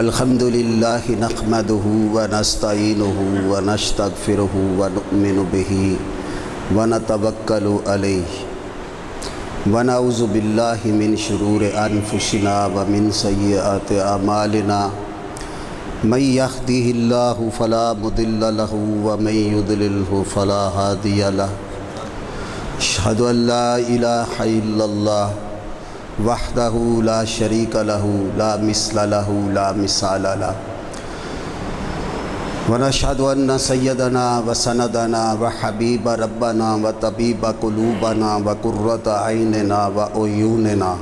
الحمدللہ نحمدہ ونستعینہ ونستغفرہ ونؤمن بہ ونتوکل علیہ ونعوذ باللہ من شرور انفسنا ومن سیئات اعمالنا من یہدہ اللہ فلا مضل لہ ومن یضللہ فلا ہادی لہ اشہد ان لا الہ الا اللہ وحدہ لا شریک لہ لا مثل لہ لا مثال لہ ونشہد ان سیدنا وسندنا وحبیب ربنا وطبیب قلوبنا وقرۃ عیننا وعیوننا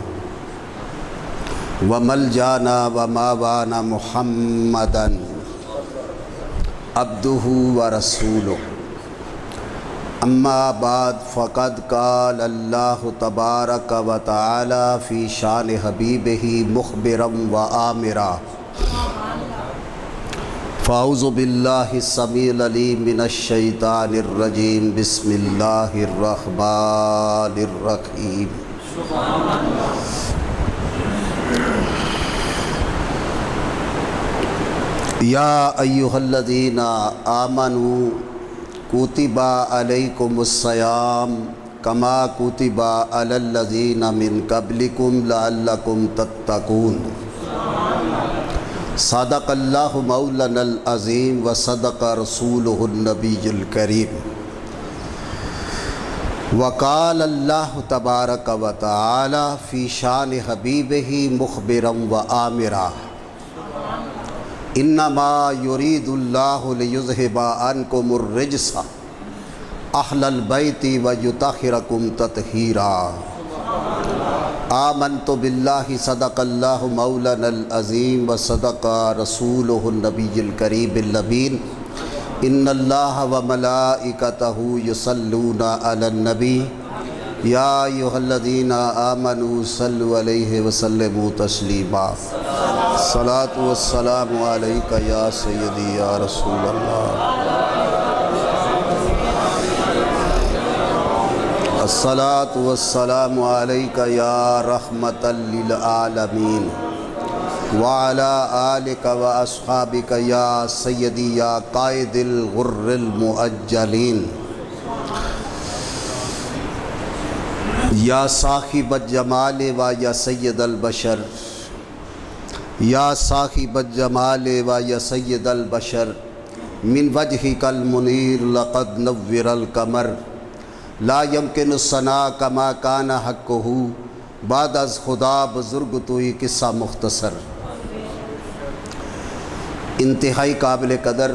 وملجانا وماوانا محمدا عبدہ ورسولہ اما بعد فقد قال اللہ تبارک و تعالی فی شان حبیبہ مخبرا و آمرا فاعوذ باللہ السمیع العلیم من الشیطان الرجیم بسم اللہ الرحمن الرحیم یا ایہا الذین آمنوا کتب علیکم الصیام کما کتب علی الذین من قبلکم لعلکم تتقون صدق اللہ مولانا العظیم وصدق رسولہ النبی الکریم وقال اللہ تبارک و تعالی فی شان حبیبہ مخبرا و آمرا انما یرید اللہ لیذہب عنکم الرجس اہل البیت ویطہرکم تطہیرا آمنت باللہ صدق اللہ مولانا العظیم وصدق رسولہ النبی الکریم اللبین ان اللہ وملائکتہ یصلون علی النبی یا ایہا الذین آمنوا صلوا علیہ وسلموا تسلیما الصلاۃ والسلام علیک یا سیدی یا رسول اللہ الصلاۃ والسلام علیک یا رحمۃ للعالمین وعلی آلک و اصحابک یا سیدی یا قائد الغر المؤجلین یا صاحب الجمال و یا سید البشر یا صاحب الجمال و یا سید البشر من وجہک المنیر لقد نور القمر لا یمکن الثناء کما کان حقہ بعد از خدا بزرگ توئی قصہ مختصر انتہائی قابل قدر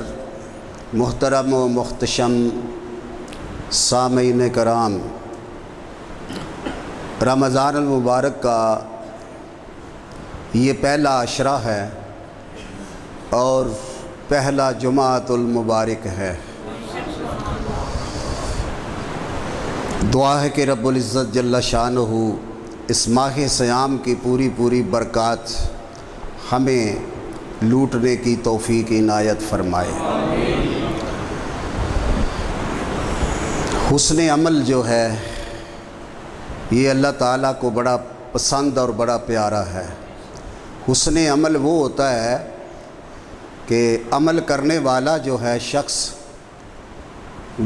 محترم و محتشم سامعین کرام، رمضان المبارک کا یہ پہلا عشرہ ہے اور پہلا جمعۃ المبارک ہے۔ دعا ہے کہ رب العزت جل شانہ اس ماہ صیام کی پوری برکات ہمیں لوٹنے کی توفیق عنایت فرمائے۔ حسن عمل جو ہے یہ اللہ تعالیٰ کو بڑا پسند اور بڑا پیارا ہے۔ حسن عمل وہ ہوتا ہے کہ عمل کرنے والا جو ہے شخص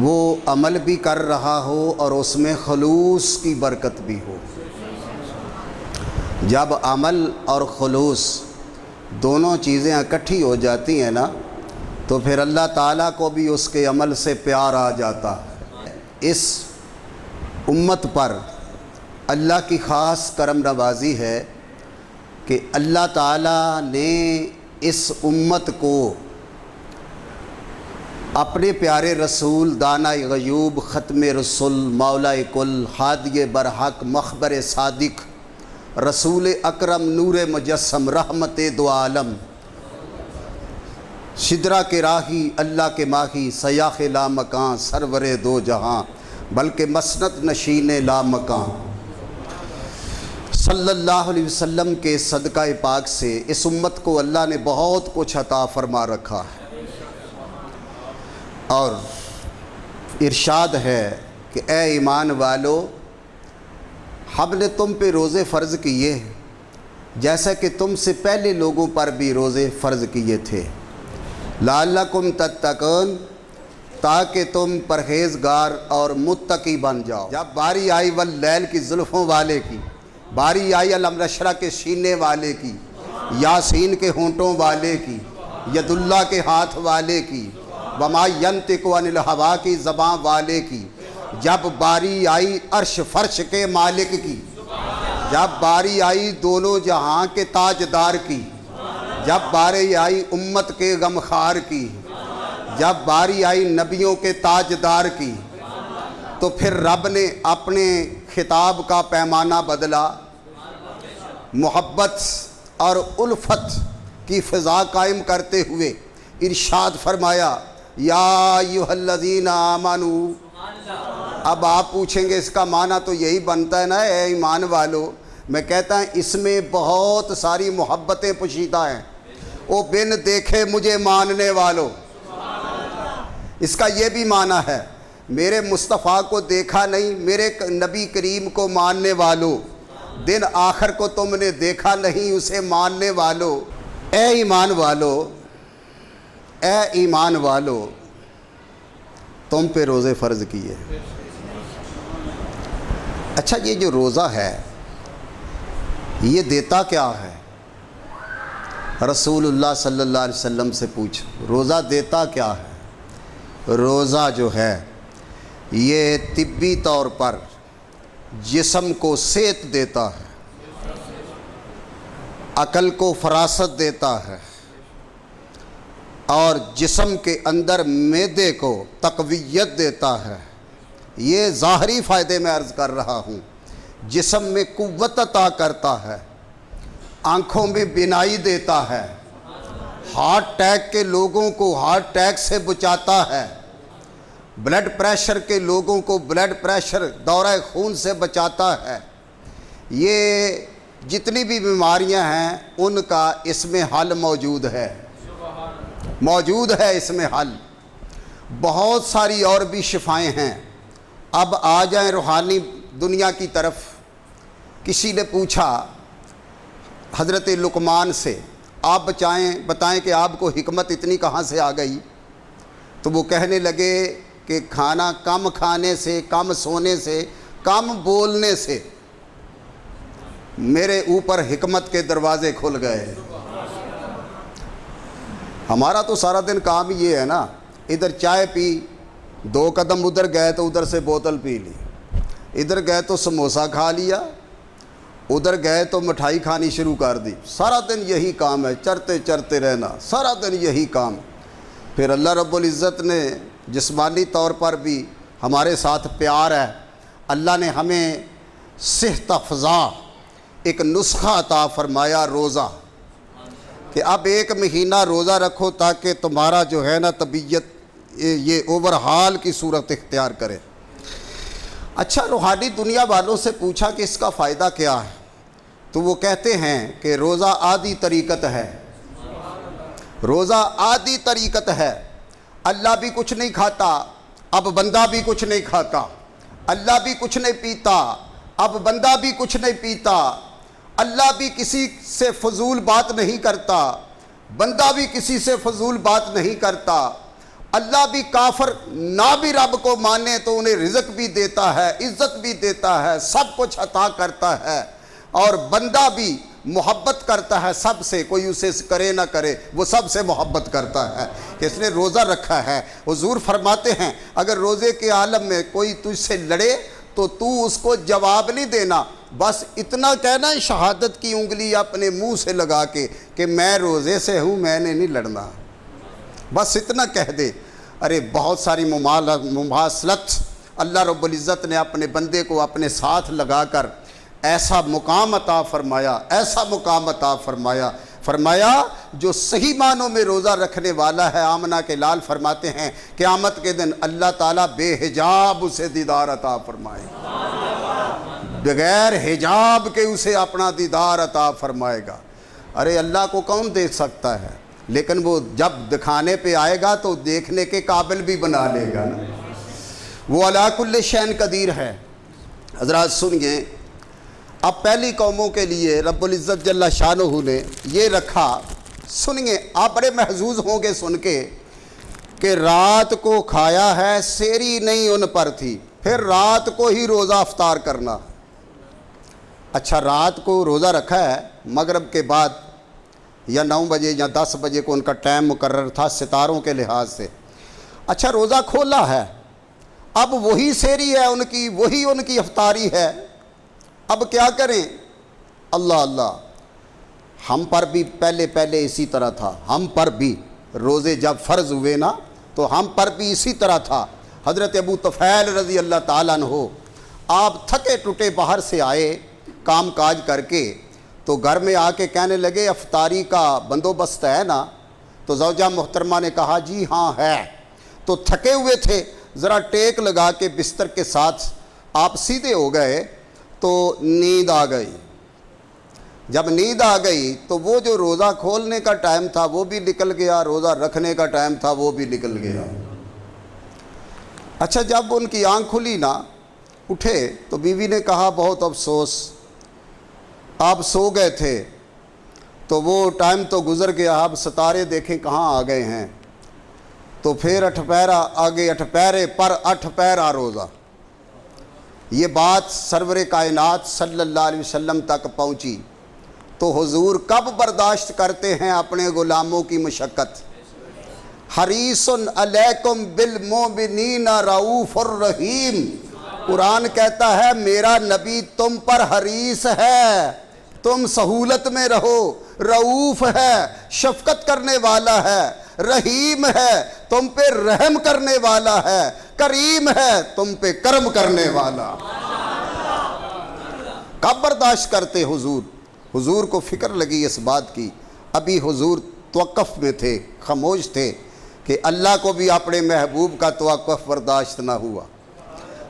وہ عمل بھی کر رہا ہو اور اس میں خلوص کی برکت بھی ہو۔ جب عمل اور خلوص دونوں چیزیں اکٹھی ہو جاتی ہیں نا تو پھر اللہ تعالیٰ کو بھی اس کے عمل سے پیار آ جاتا ہے۔ اس امت پر اللہ کی خاص کرم نوازی ہے کہ اللہ تعالیٰ نے اس امت کو اپنے پیارے رسول دانائے غیوب ختم رسول مولا کل ہادی برحق مخبر صادق رسول اکرم نور مجسم رحمت دو عالم شدرا کے راہی اللہ کے ماہی سیاح لامکاں سرور دو جہاں بلکہ مسند نشین لامکاں صلی اللہ علیہ وسلم کے صدقہ پاک سے اس امت کو اللہ نے بہت کچھ عطا فرما رکھا ہے، اور ارشاد ہے کہ اے ایمان والو ہم نے تم پہ روزے فرض کیے جیسا کہ تم سے پہلے لوگوں پر بھی روزے فرض کیے تھے، لعلکم تتقون، تاکہ تم پرہیزگار اور متقی بن جاؤ۔ جب باری آئی واللیل کی زلفوں والے کی، باری آئی علم نشرہ کے سینے والے کی، یاسین کے ہونٹوں والے کی، ید اللہ کے ہاتھ والے کی، وما ینطق عن الہوا کی زبان والے کی، جب باری آئی عرش فرش کے مالک کی، جب باری آئی دونوں جہاں کے تاجدار کی، جب باری آئی امت کے غمخوار کی، جب باری آئی نبیوں کے تاجدار کی، تو پھر رب نے اپنے خطاب کا پیمانہ بدلا، محبت اور الفت کی فضا قائم کرتے ہوئے ارشاد فرمایا یا ایھا الذین آمنوا۔ اب آپ پوچھیں گے اس کا معنی تو یہی بنتا ہے نا اے ایمان والو۔ میں کہتا ہوں اس میں بہت ساری محبتیں پوشیدہ ہیں۔ او بن دیکھے مجھے ماننے والو، اس کا یہ بھی معنی ہے میرے مصطفیٰ کو دیکھا نہیں، میرے نبی کریم کو ماننے والو، دن آخر کو تم نے دیکھا نہیں اسے ماننے والو۔ اے ایمان والو، اے ایمان والو، تم پہ روزے فرض کیے۔ اچھا یہ جو روزہ ہے یہ دیتا کیا ہے؟ رسول اللہ صلی اللہ علیہ وسلم سے پوچھو روزہ دیتا کیا ہے؟ روزہ جو ہے یہ طبی طور پر جسم کو صحت دیتا ہے، عقل کو فراست دیتا ہے، اور جسم کے اندر معدے کو تقویت دیتا ہے۔ یہ ظاہری فائدے میں عرض کر رہا ہوں۔ جسم میں قوت عطا کرتا ہے، آنکھوں میں بینائی دیتا ہے، ہارٹ اٹیک کے لوگوں کو ہارٹ اٹیک سے بچاتا ہے، بلڈ پریشر کے لوگوں کو بلڈ پریشر دورہ خون سے بچاتا ہے۔ یہ جتنی بھی بیماریاں ہیں ان کا اس میں حل موجود ہے، موجود ہے اس میں حل۔ بہت ساری اور بھی شفائیں ہیں۔ اب آ جائیں روحانی دنیا کی طرف۔ کسی نے پوچھا حضرت لقمان سے آپ بتائیں کہ آپ کو حکمت اتنی کہاں سے آ گئی؟ تو وہ کہنے لگے کہ کھانا کم کھانے سے، کم سونے سے، کم بولنے سے میرے اوپر حکمت کے دروازے کھل گئے۔ ہمارا تو سارا دن کام یہ ہے نا، ادھر چائے پی، 2 قدم ادھر گئے تو ادھر سے بوتل پی لی، ادھر گئے تو سموسہ کھا لیا، ادھر گئے تو مٹھائی کھانی شروع کر دی۔ سارا دن یہی کام ہے، چرتے چرتے رہنا، سارا دن یہی کام۔ پھر اللہ رب العزت نے جسمانی طور پر بھی ہمارے ساتھ پیار ہے، اللہ نے ہمیں صحت افزا ایک نسخہ عطا فرمایا روزہ، کہ اب 1 مہینہ روزہ رکھو تاکہ تمہارا جو ہے نا طبیعت یہ اوورہال کی صورت اختیار کرے۔ اچھا روحانی دنیا والوں سے پوچھا کہ اس کا فائدہ کیا ہے، تو وہ کہتے ہیں کہ روزہ عادی طریقت ہے، روزہ عادی طریقت ہے۔ اللہ بھی کچھ نہیں کھاتا، اب بندہ بھی کچھ نہیں کھاتا، اللہ بھی کچھ نہیں پیتا، اب بندہ بھی کچھ نہیں پیتا، اللہ بھی کسی سے فضول بات نہیں کرتا، بندہ بھی کسی سے فضول بات نہیں کرتا، اللہ بھی کافر نہ بھی رب کو مانے تو انہیں رزق بھی دیتا ہے، عزت بھی دیتا ہے، سب کچھ عطا کرتا ہے، اور بندہ بھی محبت کرتا ہے سب سے، کوئی اسے کرے نہ کرے وہ سب سے محبت کرتا ہے کہ اس نے روزہ رکھا ہے۔ حضور فرماتے ہیں اگر روزے کے عالم میں کوئی تجھ سے لڑے تو اس کو جواب نہیں دینا، بس اتنا کہنا شہادت کی انگلی اپنے منہ سے لگا کے کہ میں روزے سے ہوں، میں نے نہیں لڑنا، بس اتنا کہہ دے۔ ارے بہت ساری مماثلت اللہ رب العزت نے اپنے بندے کو اپنے ساتھ لگا کر ایسا مقام عطا فرمایا، ایسا مقام عطا فرمایا، فرمایا جو صحیح معنوں میں روزہ رکھنے والا ہے، آمنہ کے لال فرماتے ہیں قیامت کے دن اللہ تعالیٰ بے حجاب اسے دیدار عطا فرمائے، بغیر حجاب کے اسے اپنا دیدار عطا فرمائے گا۔ ارے اللہ کو کون دیکھ سکتا ہے، لیکن وہ جب دکھانے پہ آئے گا تو دیکھنے کے قابل بھی بنا لے گا نا۔ وہ علی کل شیء قدیر ہے۔ حضرات سنیے، اب پہلی قوموں کے لیے رب العزت جل شانہ نے یہ رکھا، سنیے آپ بڑے محظوظ ہوں گے سن کے، کہ رات کو کھایا ہے، سیری نہیں ان پر تھی، پھر رات کو ہی روزہ افطار کرنا۔ اچھا رات کو روزہ رکھا ہے، مغرب کے بعد یا 9 بجے یا 10 بجے کو ان کا ٹائم مقرر تھا ستاروں کے لحاظ سے۔ اچھا روزہ کھولا ہے، اب وہی سیری ہے ان کی، وہی ان کی افطاری ہے، اب کیا کریں؟ اللہ اللہ، ہم پر بھی پہلے اسی طرح تھا، ہم پر بھی روزے جب فرض ہوئے نا تو ہم پر بھی اسی طرح تھا۔ حضرت ابو طفیل رضی اللہ تعالیٰ عنہ آپ تھکے ٹوٹے باہر سے آئے کام کاج کر کے، تو گھر میں آ کے کہنے لگے افطاری کا بندوبست ہے نا؟ تو زوجہ محترمہ نے کہا جی ہاں ہے۔ تو تھکے ہوئے تھے، ذرا ٹیک لگا کے بستر کے ساتھ آپ سیدھے ہو گئے تو نیند آ گئی۔ جب نیند آ گئی تو وہ جو روزہ کھولنے کا ٹائم تھا وہ بھی نکل گیا، روزہ رکھنے کا ٹائم تھا وہ بھی نکل گیا۔ اچھا جب ان کی آنکھ کھلی نا، اٹھے تو بیوی نے کہا بہت افسوس، آپ سو گئے تھے تو وہ ٹائم تو گزر گیا، آپ ستارے دیکھیں کہاں آ گئے ہیں۔ تو پھر 8 پہرا آگے، 8 پہرے پر 8 پہرا روزہ۔ یہ بات سرور کائنات صلی اللہ علیہ وسلم تک پہنچی تو حضور کب برداشت کرتے ہیں اپنے غلاموں کی مشقت؟ حریص علیکم بالمؤمنین رؤوف الرحیم، قرآن کہتا ہے میرا نبی تم پر حریص ہے، تم سہولت میں رہو، رؤوف ہے شفقت کرنے والا ہے، رحیم ہے تم پہ رحم کرنے والا ہے، کریم ہے تم پہ کرم کرنے والا۔ کب برداشت کرتے حضور؟ حضور کو فکر لگی اس بات کی، ابھی حضور توقف میں تھے، خاموش تھے کہ اللہ کو بھی اپنے محبوب کا توقف برداشت نہ ہوا۔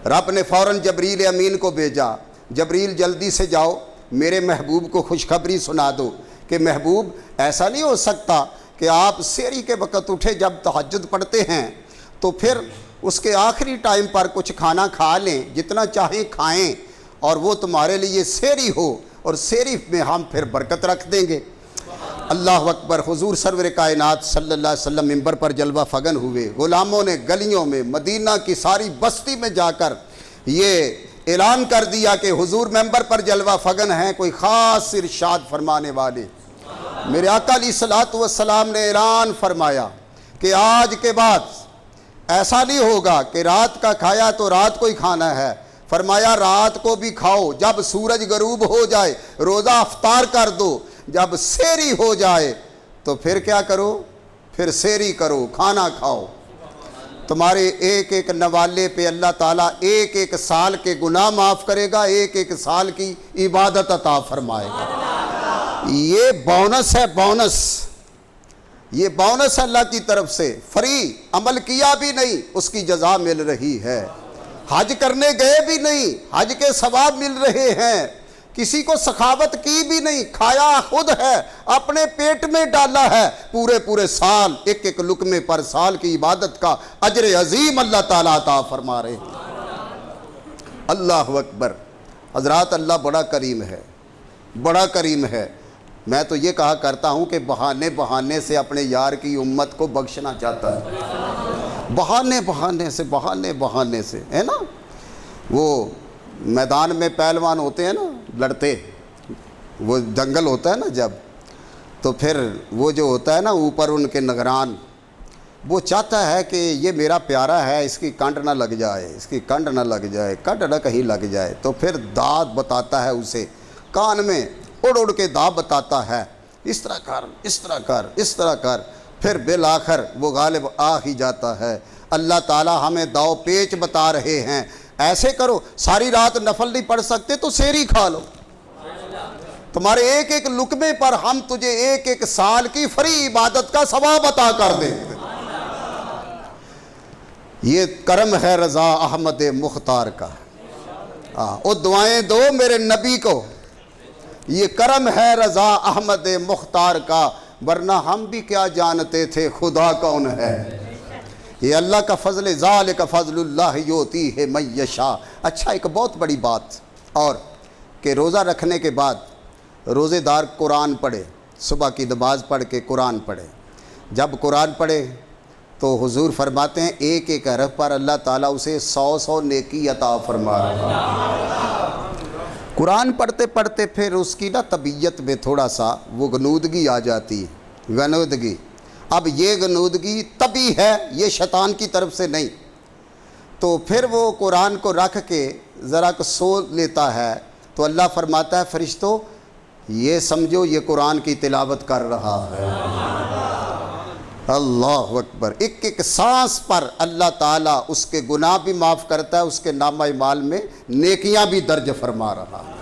رب نے فوراً جبریل امین کو بھیجا، جبریل جلدی سے جاؤ میرے محبوب کو خوشخبری سنا دو کہ محبوب ایسا نہیں ہو سکتا کہ آپ سحری کے وقت اٹھے جب تہجد پڑھتے ہیں تو پھر اس کے آخری ٹائم پر کچھ کھانا کھا لیں، جتنا چاہیں کھائیں، اور وہ تمہارے لیے سحری ہو اور سحری میں ہم پھر برکت رکھ دیں گے۔ اللہ اکبر۔ حضور سرور کائنات صلی اللہ علیہ وسلم منبر پر جلوہ فگن ہوئے، غلاموں نے گلیوں میں مدینہ کی ساری بستی میں جا کر یہ اعلان کر دیا کہ حضور منبر پر جلوہ فگن ہیں، کوئی خاص ارشاد فرمانے والے۔ میرے آقا علیہ الصلوۃ والسلام نے اعلان فرمایا کہ آج کے بعد ایسا نہیں ہوگا کہ رات کا کھایا تو رات کو ہی کھانا ہے، فرمایا رات کو بھی کھاؤ، جب سورج غروب ہو جائے روزہ افطار کر دو، جب سحری ہو جائے تو پھر کیا کرو؟ پھر سحری کرو، کھانا کھاؤ۔ تمہارے ایک ایک نوالے پہ اللہ تعالیٰ ایک ایک سال کے گناہ معاف کرے گا، ایک ایک سال کی عبادت عطا فرمائے گا۔ یہ بونس ہے، بونس، یہ بونس اللہ کی طرف سے، فری، عمل کیا بھی نہیں اس کی جزا مل رہی ہے، حج کرنے گئے بھی نہیں حج کے ثواب مل رہے ہیں، کسی کو سخاوت کی بھی نہیں، کھایا خود ہے، اپنے پیٹ میں ڈالا ہے، پورے سال ایک ایک لقمے پر سال کی عبادت کا اجر عظیم اللہ تعالیٰ عطا فرما رہے ہیں۔ اللہ اکبر۔ حضرات اللہ بڑا کریم ہے، بڑا کریم ہے۔ میں تو یہ کہا کرتا ہوں کہ بہانے سے اپنے یار کی امت کو بخشنا چاہتا ہے، بہانے سے ہے نا۔ وہ میدان میں پہلوان ہوتے ہیں نا، لڑتے، وہ دنگل ہوتا ہے نا جب، تو پھر وہ جو ہوتا ہے نا اوپر ان کے نگران، وہ چاہتا ہے کہ یہ میرا پیارا ہے، اس کی کنڈ نہ لگ جائے، اس کی کنڈ نہ لگ جائے، کنڈ نہ کہیں لگ جائے، تو پھر داد بتاتا ہے اسے، کان میں اڑ کے داد بتاتا ہے، اس طرح کر، اس طرح کر، اس طرح کر، پھر بالآخر وہ غالب آ ہی جاتا ہے۔ اللہ تعالیٰ ہمیں داؤ پیچ بتا رہے ہیں، ایسے کرو، ساری رات نفل نہیں پڑھ سکتے تو سحری کھا لو، تمہارے ایک ایک لقمے پر ہم تجھے ایک ایک سال کی فری عبادت کا ثواب عطا کر دیں۔ یہ کرم ہے رضا احمد مختار کا، وہ دعائیں دو میرے نبی کو، یہ کرم ہے رضا احمد مختار کا، ورنہ ہم بھی کیا جانتے تھے خدا کون ہے۔ یہ اللہ کا فضل، ذالک فضل اللہ یؤتیہ من یشاء۔ اچھا ایک بہت بڑی بات اور کہ روزہ رکھنے کے بعد روزے دار قرآن پڑھے، صبح کی نماز پڑھ کے قرآن پڑھے۔ جب قرآن پڑھے تو حضور فرماتے ہیں ایک ایک حرف پر اللہ تعالیٰ اسے 100 نیکی عطا فرما رہا ہے۔ قرآن پڑھتے پڑھتے پھر اس کی طبیعت میں تھوڑا سا وہ غنودگی آ جاتی ہے، غنودگی۔ اب یہ غنودگی طبی ہے، یہ شیطان کی طرف سے نہیں، تو پھر وہ قرآن کو رکھ کے ذرا سو لیتا ہے تو اللہ فرماتا ہے فرشتوں یہ سمجھو یہ قرآن کی تلاوت کر رہا ہے۔ اللہ اکبر۔ ایک ایک سانس پر اللہ تعالیٰ اس کے گناہ بھی معاف کرتا ہے، اس کے نامہ اعمال میں نیکیاں بھی درج فرما رہا ہے۔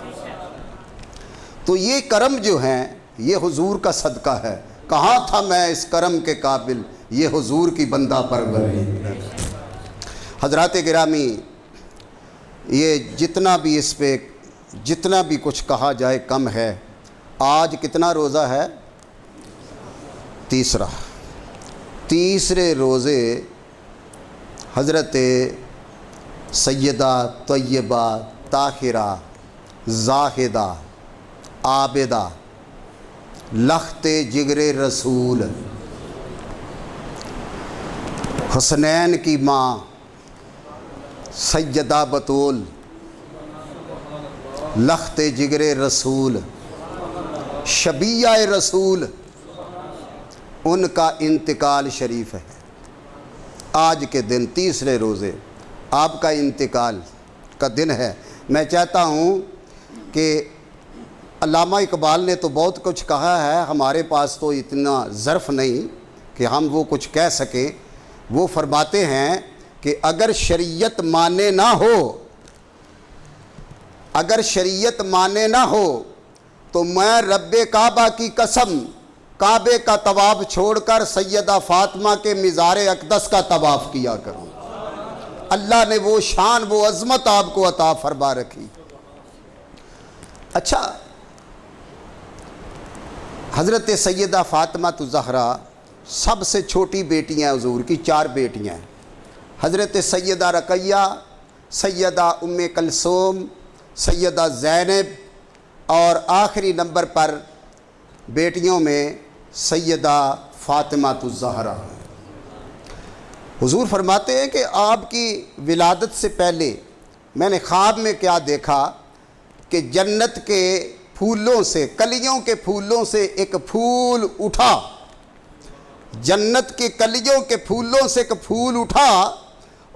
تو یہ کرم جو ہیں یہ حضور کا صدقہ ہے۔ کہاں تھا میں اس کرم کے قابل، یہ حضور کی بندہ پروری۔ حضرات گرامی، یہ جتنا بھی اس پہ جتنا بھی کچھ کہا جائے کم ہے۔ آج کتنا روزہ ہے؟ تیسرے روزے حضرت سیدہ طیبہ طاہرہ زاہدہ عابدہ لخت جگر رسول حسنین کی ماں سیدہ بطول لخت جگر رسول شبیہ رسول، ان کا انتقال شریف ہے۔ آج کے دن تیسرے روزے آپ کا انتقال کا دن ہے۔ میں چاہتا ہوں کہ علامہ اقبال نے تو بہت کچھ کہا ہے، ہمارے پاس تو اتنا ظرف نہیں کہ ہم وہ کچھ کہہ سکیں۔ وہ فرماتے ہیں کہ اگر شریعت مانے نہ ہو، اگر شریعت مانے نہ ہو تو میں رب کعبہ کی قسم کعبے کا طواف چھوڑ کر سیدہ فاطمہ کے مزار اقدس کا طواف کیا کروں۔ اللہ نے وہ شان وہ عظمت آپ کو عطا فرما رکھی۔ اچھا، حضرت سیدہ فاطمہ الزہرا سب سے چھوٹی بیٹی ہیں حضور کی، 4 بیٹیاں ہیں۔ حضرت سیدہ رقیہ، سیدہ ام کلثوم، سیدہ زینب اور آخری نمبر پر بیٹیوں میں سیدہ فاطمہ الزہرا۔ حضور فرماتے ہیں کہ آپ کی ولادت سے پہلے میں نے خواب میں کیا دیکھا کہ جنت کے پھولوں سے، کلیوں کے پھولوں سے ایک پھول اٹھا، جنت کے کلیوں کے پھولوں سے ایک پھول اٹھا،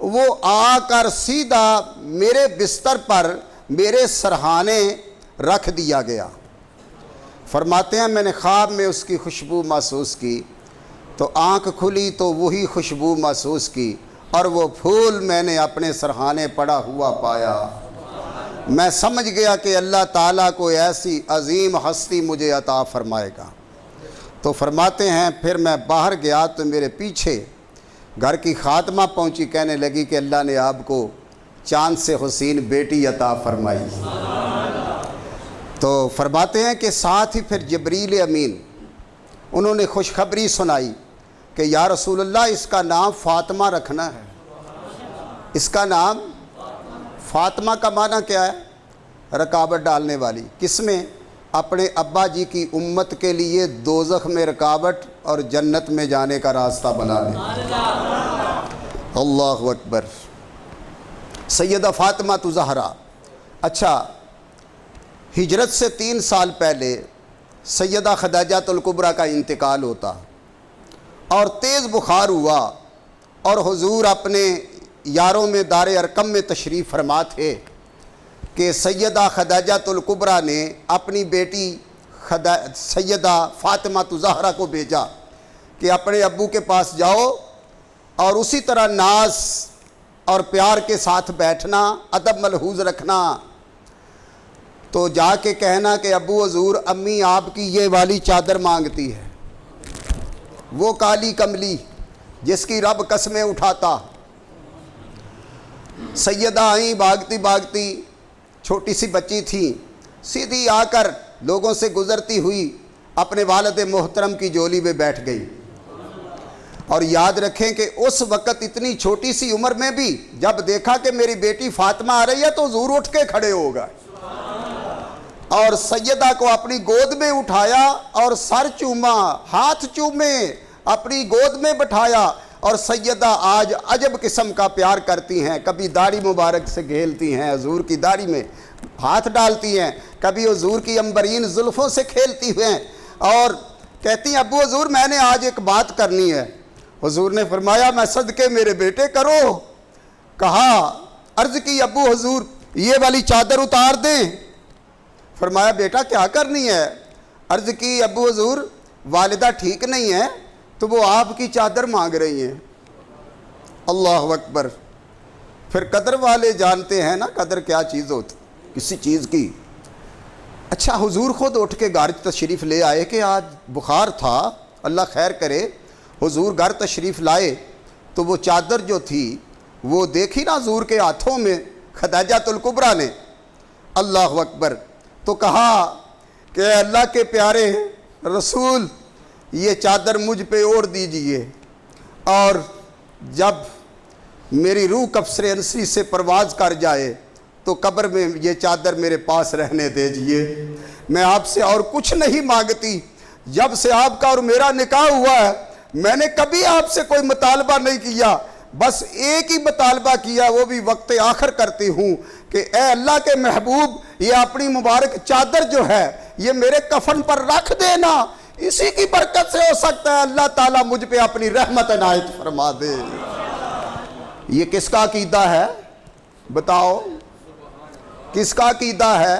وہ آ کر سیدھا میرے بستر پر میرے سرہانے رکھ دیا گیا۔ فرماتے ہیں میں نے خواب میں اس کی خوشبو محسوس کی، تو آنکھ کھلی تو وہی خوشبو محسوس کی، اور وہ پھول میں نے اپنے سرہانے پڑا ہوا پایا۔ میں سمجھ گیا کہ اللہ تعالیٰ کو ایسی عظیم ہستی مجھے عطا فرمائے گا۔ تو فرماتے ہیں پھر میں باہر گیا تو میرے پیچھے گھر کی خادمہ پہنچی، کہنے لگی کہ اللہ نے آپ کو چاند سے حسین بیٹی عطا فرمائی۔ تو فرماتے ہیں کہ ساتھ ہی پھر جبریل امین انہوں نے خوشخبری سنائی کہ یا رسول اللہ اس کا نام فاطمہ رکھنا ہے۔ اس کا نام فاطمہ کا معنی کیا ہے؟ رکاوٹ ڈالنے والی۔ کس میں؟ اپنے ابا جی کی امت کے لیے دوزخ میں رکاوٹ اور جنت میں جانے کا راستہ بنانے۔ اللہ اکبر۔ سیدہ فاطمہ الزہرا۔ اچھا، ہجرت سے 3 سال پہلے سیدہ خدیجہ الکبریٰ کا انتقال ہوتا اور تیز بخار ہوا، اور حضور اپنے یاروں میں دار ارقم میں تشریف فرما تھے کہ سیدہ خدیجہ الکبریٰ نے اپنی بیٹی سیدہ فاطمہ الزہرا کو بھیجا کہ اپنے ابو کے پاس جاؤ اور اسی طرح ناز اور پیار کے ساتھ بیٹھنا، ادب ملحوظ رکھنا۔ تو جا کے کہنا کہ ابو حضور امی آپ کی یہ والی چادر مانگتی ہے، وہ کالی کملی جس کی رب قسمیں اٹھاتا۔ سیدہ آئیں بھاگتی بھاگتی، چھوٹی سی بچی تھی، سیدھی آ کر لوگوں سے گزرتی ہوئی اپنے والد محترم کی جولی میں بیٹھ گئی۔ اور یاد رکھیں کہ اس وقت اتنی چھوٹی سی عمر میں بھی جب دیکھا کہ میری بیٹی فاطمہ آ رہی ہے تو حضور اٹھ کے کھڑے ہو گئے۔ اور سیدہ کو اپنی گود میں اٹھایا اور سر چوما، ہاتھ چومے، اپنی گود میں بٹھایا، اور سیدہ آج عجب قسم کا پیار کرتی ہیں، کبھی داڑھی مبارک سے گھیلتی ہیں، حضور کی داڑھی میں ہاتھ ڈالتی ہیں، کبھی حضور کی عنبرین زلفوں سے کھیلتی ہیں، اور کہتی ہیں ابو حضور میں نے آج ایک بات کرنی ہے۔ حضور نے فرمایا میں صدقے میرے بیٹے کرو۔ کہا، عرض کی ابو حضور یہ والی چادر اتار دیں؟ فرمایا بیٹا کیا کرنی ہے؟ عرض کی ابو حضور والدہ ٹھیک نہیں ہے تو وہ آپ کی چادر مانگ رہی ہیں۔ اللہ اکبر۔ پھر قدر والے جانتے ہیں نا قدر کیا چیز ہوتی کسی چیز کی۔ اچھا حضور خود اٹھ کے گھر تشریف لے آئے کہ آج بخار تھا، اللہ خیر کرے، حضور گھر تشریف لائے تو وہ چادر جو تھی وہ دیکھی نا حضور کے ہاتھوں میں خدیجہ الکبریٰ نے۔ اللہ اکبر۔ تو کہا کہ اے اللہ کے پیارے رسول یہ چادر مجھ پہ اوڑھ دیجئے، اور جب میری روح کفسر انسی سے پرواز کر جائے تو قبر میں یہ چادر میرے پاس رہنے دیجئے، میں آپ سے اور کچھ نہیں مانگتی۔ جب سے آپ کا اور میرا نکاح ہوا ہے میں نے کبھی آپ سے کوئی مطالبہ نہیں کیا، بس ایک ہی مطالبہ کیا، وہ بھی وقت آخر کرتی ہوں کہ اے اللہ کے محبوب یہ اپنی مبارک چادر جو ہے یہ میرے کفن پر رکھ دینا، اسی کی برکت سے ہو سکتا ہے اللہ تعالیٰ مجھ پہ اپنی رحمت عنایت فرما دے۔ یہ کس کا عقیدہ ہے بتاؤ؟ کس کا عقیدہ ہے؟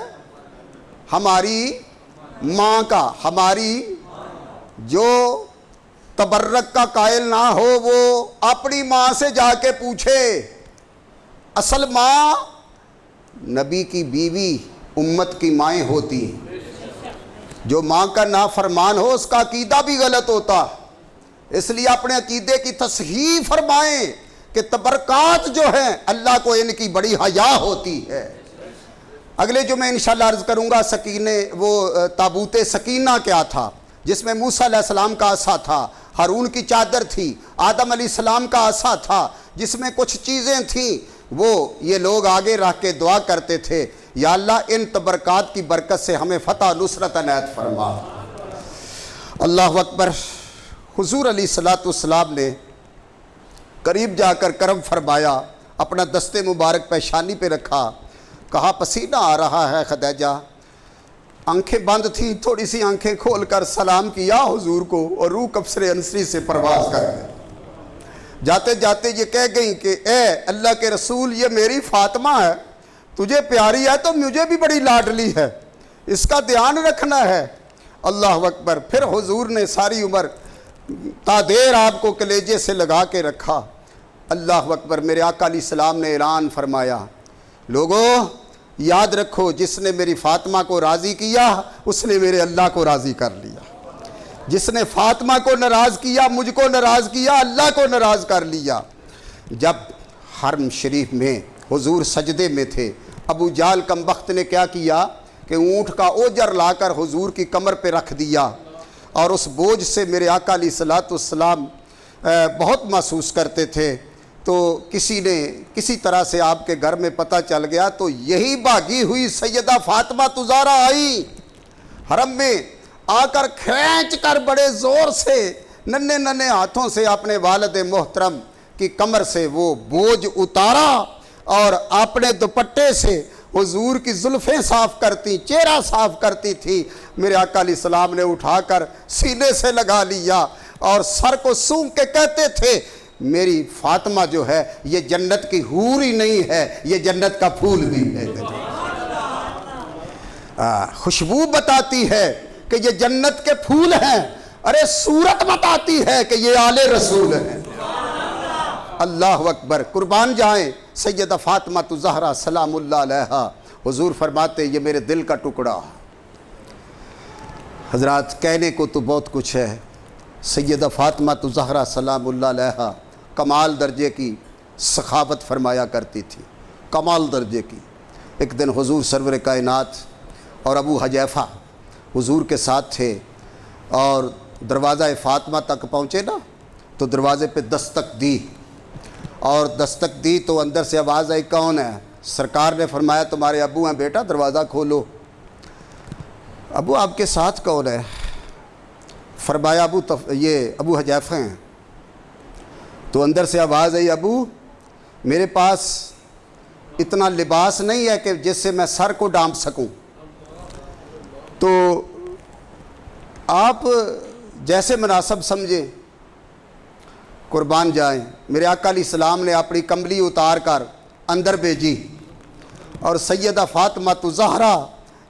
ہماری ماں کا۔ ہماری جو تبرک کا قائل نہ ہو وہ اپنی ماں سے جا کے پوچھے۔ اصل ماں نبی کی بیوی امت کی مائیں ہوتی ہیں، جو ماں کا نافرمان ہو اس کا عقیدہ بھی غلط ہوتا، اس لیے اپنے عقیدے کی تصحیح فرمائیں کہ تبرکات جو ہیں اللہ کو ان کی بڑی حیا ہوتی ہے۔ اگلے جمعے انشاءاللہ عرض کروں گا سکینے وہ تابوت سکینہ کیا تھا، جس میں موسیٰ علیہ السلام کا عصا تھا، ہارون کی چادر تھی، آدم علیہ السلام کا عصا تھا، جس میں کچھ چیزیں تھیں، وہ یہ لوگ آگے رکھ کے دعا کرتے تھے یا اللہ ان تبرکات کی برکت سے ہمیں فتح نصرت عنایت فرما۔ اللہ اکبر۔ حضور علیہ السلام نے قریب جا کر کرم فرمایا، اپنا دست مبارک پیشانی پہ رکھا، کہا پسینہ آ رہا ہے خدیجہ۔ آنکھیں بند تھیں، تھوڑی سی آنکھیں کھول کر سلام کیا حضور کو اور روح کفسر انصری سے پرواز کر گئے۔ جاتے جاتے یہ کہہ گئیں کہ اے اللہ کے رسول یہ میری فاطمہ ہے، تجھے پیاری ہے تو مجھے بھی بڑی لاڈلی ہے، اس کا دھیان رکھنا ہے۔ اللہ اکبر۔ پھر حضور نے ساری عمر تا دیر آپ کو کلیجے سے لگا کے رکھا۔ اللہ اکبر۔ میرے آقا علیہ السلام نے اعلان فرمایا، لوگوں یاد رکھو جس نے میری فاطمہ کو راضی کیا اس نے میرے اللہ کو راضی کر لیا، جس نے فاطمہ کو ناراض کیا مجھ کو ناراض کیا، اللہ کو ناراض کر لیا۔ جب حرم شریف میں حضور سجدے میں تھے، ابو جہل کمبخت نے کیا کیا کہ اونٹ کا اوجر لا کر حضور کی کمر پہ رکھ دیا، اور اس بوجھ سے میرے آقا علیہ السلام بہت محسوس کرتے تھے۔ تو کسی نے کسی طرح سے آپ کے گھر میں پتہ چل گیا، تو یہی بھاگی ہوئی سیدہ فاطمہ زہرا آئی حرم میں، آ کر کھینچ کر بڑے زور سے ننھے ننھے ہاتھوں سے اپنے والد محترم کی کمر سے وہ بوجھ اتارا، اور اپنے دوپٹے سے حضور کی زلفیں صاف کرتی، چہرہ صاف کرتی تھی۔ میرے آقا علیہ السلام نے اٹھا کر سینے سے لگا لیا اور سر کو سونگ کے کہتے تھے، میری فاطمہ جو ہے یہ جنت کی حور ہی نہیں ہے، یہ جنت کا پھول بھی ہے۔ خوشبو بتاتی ہے کہ یہ جنت کے پھول ہیں، ارے صورت بتاتی ہے کہ یہ آل رسول ہیں۔ اللہ اکبر۔ قربان جائیں سیدہ فاطمہ زہرا سلام اللہ علیہا۔ حضور فرماتے یہ میرے دل کا ٹکڑا۔ حضرات کہنے کو تو بہت کچھ ہے، سیدہ فاطمہ زہرا سلام اللہ علیہا کمال درجے کی سخاوت فرمایا کرتی تھی، کمال درجے کی۔ ایک دن حضور سرور کائنات اور ابو حذیفہ حضور کے ساتھ تھے، اور دروازہ فاطمہ تک پہنچے نا تو دروازے پہ دستک دی، اور دستک دی تو اندر سے آواز آئی کون ہے؟ سرکار نے فرمایا تمہارے ابو ہیں بیٹا، دروازہ کھولو۔ ابو آپ کے ساتھ کون ہے؟ فرمایا یہ ابو حذیفہ ہیں۔ تو اندر سے آواز آئی، ابو میرے پاس اتنا لباس نہیں ہے کہ جس سے میں سر کو ڈھانپ سکوں، تو آپ جیسے مناسب سمجھیں، قربان جائیں۔ میرے آقا علیہ السلام نے اپنی کمبلی اتار کر اندر بھیجی اور سیدہ فاطمہ زہرا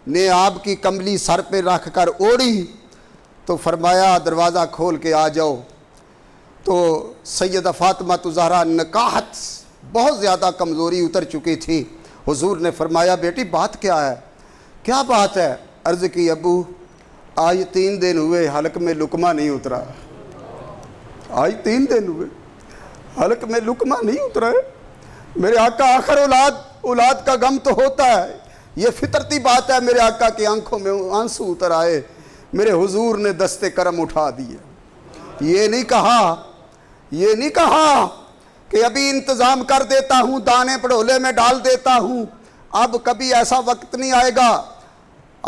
نے آپ کی کمبلی سر پہ رکھ کر اوڑھی، تو فرمایا دروازہ کھول کے آ جاؤ۔ تو سیدہ فاطمہ زہرا نکاحت بہت زیادہ کمزوری اتر چکی تھی۔ حضور نے فرمایا بیٹی بات کیا ہے؟ کیا بات ہے؟ عرض کی ابو آج 3 دن ہوئے حلق میں لقمہ نہیں اترا، آج 3 دن ہوئے حلق میں لقمہ نہیں اترا ہے۔ میرے آقا آخر اولاد کا غم تو ہوتا ہے، یہ فطرتی بات ہے۔ میرے آقا کی آنکھوں میں آنسو اتر آئے۔ میرے حضور نے دستے کرم اٹھا دیے۔ یہ نہیں کہا کہ ابھی انتظام کر دیتا ہوں، دانے پڑولے میں ڈال دیتا ہوں، اب کبھی ایسا وقت نہیں آئے گا۔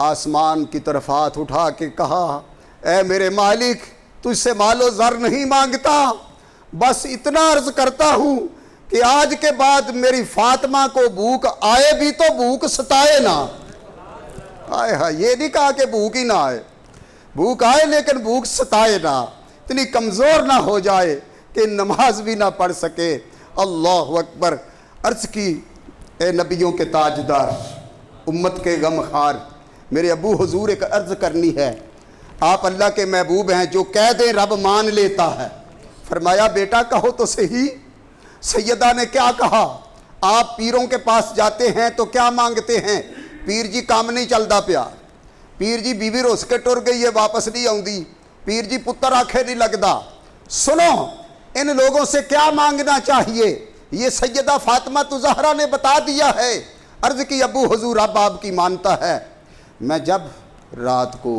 آسمان کی طرف ہاتھ اٹھا کے کہا، اے میرے مالک تجھ سے مال و زر نہیں مانگتا، بس اتنا عرض کرتا ہوں کہ آج کے بعد میری فاطمہ کو بھوک آئے بھی تو بھوک ستائے نہ۔ یہ نہیں کہا کہ بھوک ہی نہ آئے، بھوک آئے لیکن بھوک ستائے نہ، اتنی کمزور نہ ہو جائے کہ نماز بھی نہ پڑھ سکے۔ اللہ اکبر۔ عرض کی اے نبیوں کے تاجدار، امت کے غمخوار، میرے ابو حضور ایک عرض کرنی ہے۔ آپ اللہ کے محبوب ہیں، جو کہہ دیں رب مان لیتا ہے۔ فرمایا بیٹا کہو تو صحیح۔ سیدہ نے کیا کہا؟ آپ پیروں کے پاس جاتے ہیں تو کیا مانگتے ہیں؟ پیر جی کام نہیں چلتا پیا، پیر جی بیوی روس کے ٹر گئی ہے واپس نہیں آؤندی، پیر جی پتر آنکھیں نہیں لگتا۔ سنو ان لوگوں سے کیا مانگنا چاہیے، یہ سیدہ فاطمہ زہرا نے بتا دیا ہے۔ عرض کی ابو حضور اب آپ کی مانتا ہے۔ میں جب رات کو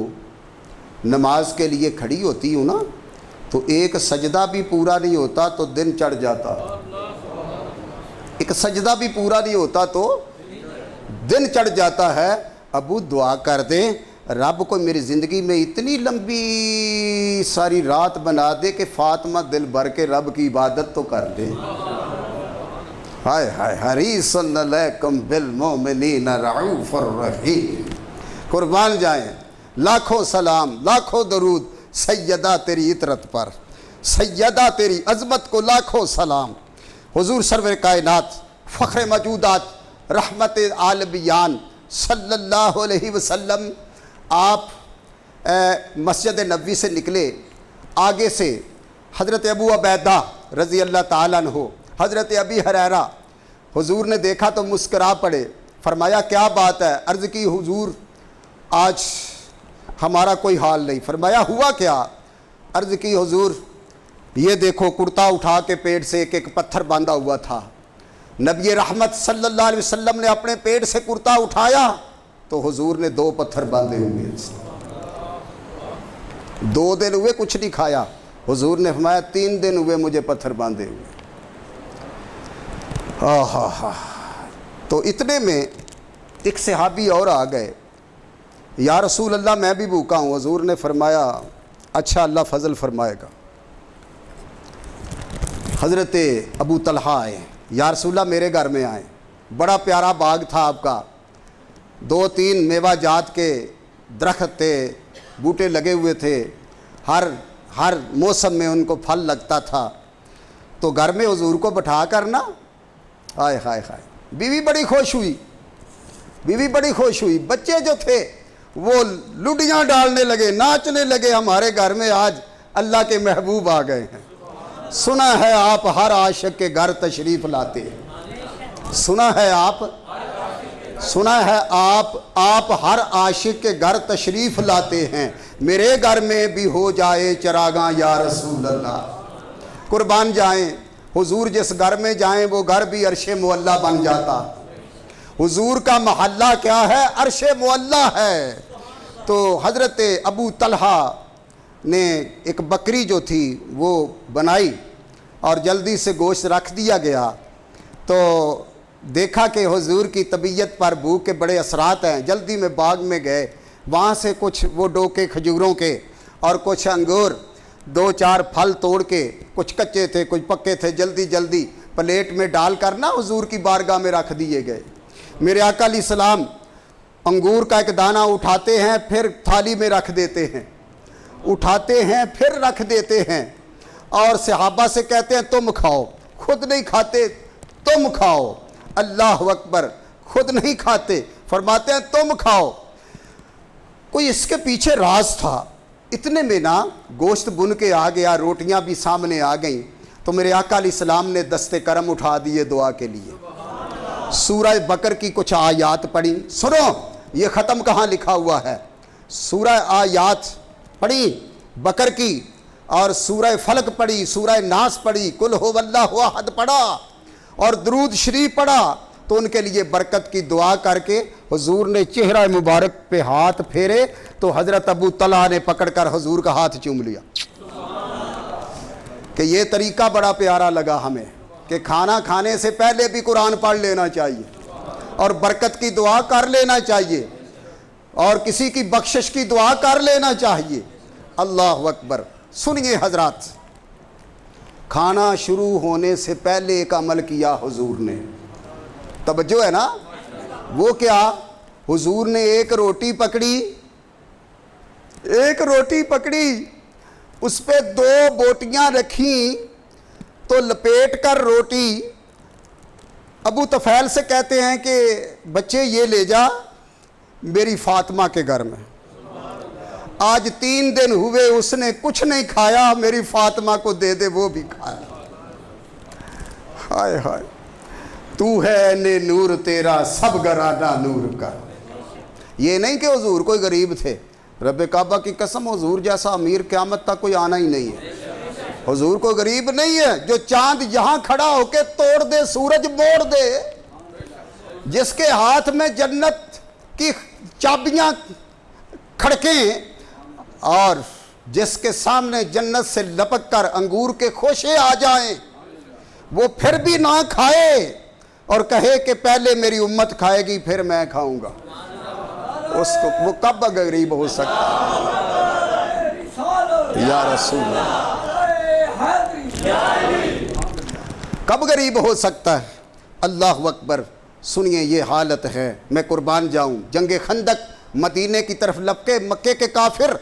نماز کے لیے کھڑی ہوتی ہوں نا تو ایک سجدہ بھی پورا نہیں ہوتا تو دن چڑھ جاتا، ایک سجدہ بھی پورا نہیں ہوتا تو دن چڑھ جاتا ہے۔ ابو دعا کر دیں رب کو میری زندگی میں اتنی لمبی ساری رات بنا دے کہ فاطمہ دل بھر کے رب کی عبادت تو کر دے۔ ہائے ہائے حریص علیکم بالمؤمنین رعوف الرحیم۔ قربان جائیں، لاکھوں سلام لاکھوں درود سیدہ تیری عطرت پر، سیدہ تیری عظمت کو لاکھوں سلام۔ حضور سرور کائنات فخر موجودات رحمت عالمیان صلی اللہ علیہ وسلم آپ مسجد نبوی سے نکلے، آگے سے حضرت ابو عبیدہ رضی اللہ تعالیٰ عنہ، حضرت ابی ہریرہ، حضور نے دیکھا تو مسکرا پڑے۔ فرمایا کیا بات ہے؟ عرض کی حضور آج ہمارا کوئی حال نہیں۔ فرمایا ہوا کیا؟ عرض کی حضور یہ دیکھو کرتا اٹھا کے پیٹ سے ایک ایک پتھر باندھا ہوا تھا۔ نبی رحمت صلی اللہ علیہ وسلم نے اپنے پیٹ سے کرتا اٹھایا تو حضور نے 2 پتھر باندھے ہوئے، 2 دن ہوئے کچھ نہیں کھایا۔ حضور نے فرمایا 3 دن ہوئے مجھے پتھر باندھے ہوئے۔ تو اتنے میں ایک صحابی اور آ گئے، یا رسول اللہ میں بھی بھوکا ہوں۔ حضور نے فرمایا اچھا اللہ فضل فرمائے گا۔ حضرت ابو طلحہ آئے، یا رسول اللہ میرے گھر میں آئے، بڑا پیارا باغ تھا آپ کا، 2-3 میوہ جات کے درخت تھے، بوٹے لگے ہوئے تھے، ہر موسم میں ان کو پھل لگتا تھا۔ تو گھر میں حضور کو بٹھا کر نا، ہائے ہائے ہائے، بیوی بڑی خوش ہوئی، بچے جو تھے وہ لڈیاں ڈالنے لگے، ناچنے لگے، ہمارے گھر میں آج اللہ کے محبوب آ گئے ہیں۔ سنا ہے آپ ہر عاشق کے گھر تشریف لاتے ہیں، سنا ہے آپ ہر عاشق کے گھر تشریف لاتے ہیں، میرے گھر میں بھی ہو جائے چراغاں یا رسول اللہ۔ قربان جائیں، حضور جس گھر میں جائیں وہ گھر بھی عرش معلیٰ بن جاتا۔ حضور کا محلہ کیا ہے؟ عرش معلیٰ ہے۔ تو حضرت ابو طلحہ نے ایک بکری جو تھی وہ بنائی اور جلدی سے گوشت رکھ دیا گیا۔ تو دیکھا کہ حضور کی طبیعت پر بھوک کے بڑے اثرات ہیں، جلدی میں باغ میں گئے، وہاں سے کچھ وہ ڈوکے کھجوروں کے اور کچھ انگور 2-4 پھل توڑ کے، کچھ کچے تھے کچھ پکے تھے، جلدی جلدی پلیٹ میں ڈال کر نا حضور کی بارگاہ میں رکھ دیے گئے۔ میرے آقا علیہ السلام انگور کا ایک دانہ اٹھاتے ہیں، پھر تھالی میں رکھ دیتے ہیں، اٹھاتے ہیں پھر رکھ دیتے ہیں، اور صحابہ سے کہتے ہیں تم کھاؤ، خود نہیں کھاتے، تم کھاؤ، اللہ اکبر، خود نہیں کھاتے، فرماتے ہیں تم کھاؤ۔ کوئی اس کے پیچھے راز تھا۔ اتنے میں نا گوشت بن کے آ گیا، روٹیاں بھی سامنے آ گئیں، تو میرے آقا علیہ السلام نے دست کرم اٹھا دیے دعا کے لیے، سورہ بقر کی کچھ آیات پڑھی۔ سنو یہ ختم کہاں لکھا ہوا ہے، سورہ آیات پڑھی بقر کی، اور سورہ فلق پڑھی، سورہ ناس پڑھی، قل هو اللہ احد پڑھا، اور درود شریف پڑھا، تو ان کے لیے برکت کی دعا کر کے حضور نے چہرہ مبارک پہ ہاتھ پھیرے تو حضرت ابو طلحہ نے پکڑ کر حضور کا ہاتھ چوم لیا کہ یہ طریقہ بڑا پیارا لگا ہمیں کہ کھانا کھانے سے پہلے بھی قرآن پڑھ لینا چاہیے اور برکت کی دعا کر لینا چاہیے اور کسی کی بخشش کی دعا کر لینا چاہیے۔ اللہ اکبر۔ سنیے حضرات، کھانا شروع ہونے سے پہلے ایک عمل کیا حضور نے، توجہ ہے نا، وہ کیا؟ حضور نے ایک روٹی پکڑی، اس پہ 2 بوٹیاں رکھیں تو لپیٹ کر روٹی ابو طفیل سے کہتے ہیں کہ بچے یہ لے جا میری فاطمہ کے گھر میں، آج 3 دن ہوئے اس نے کچھ نہیں کھایا، میری فاطمہ کو دے دے وہ بھی کھایا۔ ہائے ہائے، تو ہے نے نور تیرا سب گھرانہ نور کا۔ یہ نہیں کہ حضور کوئی غریب تھے، رب کعبہ کی قسم حضور جیسا امیر قیامت تک کوئی آنا ہی نہیں ہے۔ حضور کوئی غریب نہیں ہے جو چاند یہاں کھڑا ہو کے توڑ دے، سورج موڑ دے، جس کے ہاتھ میں جنت کی چابیاں کھڑکیں اور جس کے سامنے جنت سے لپک کر انگور کے خوشے آ جائیں، وہ پھر بھی نہ کھائے اور کہے کہ پہلے میری امت کھائے گی پھر میں کھاؤں گا، اس کو وہ کب غریب ہو سکتا ہے؟ یا رسول اللہ، کب غریب ہو سکتا ہے؟ اللہ اکبر۔ سنیے یہ حالت ہے، میں قربان جاؤں، جنگ خندق مدینے کی طرف لپکے مکے کے کافر،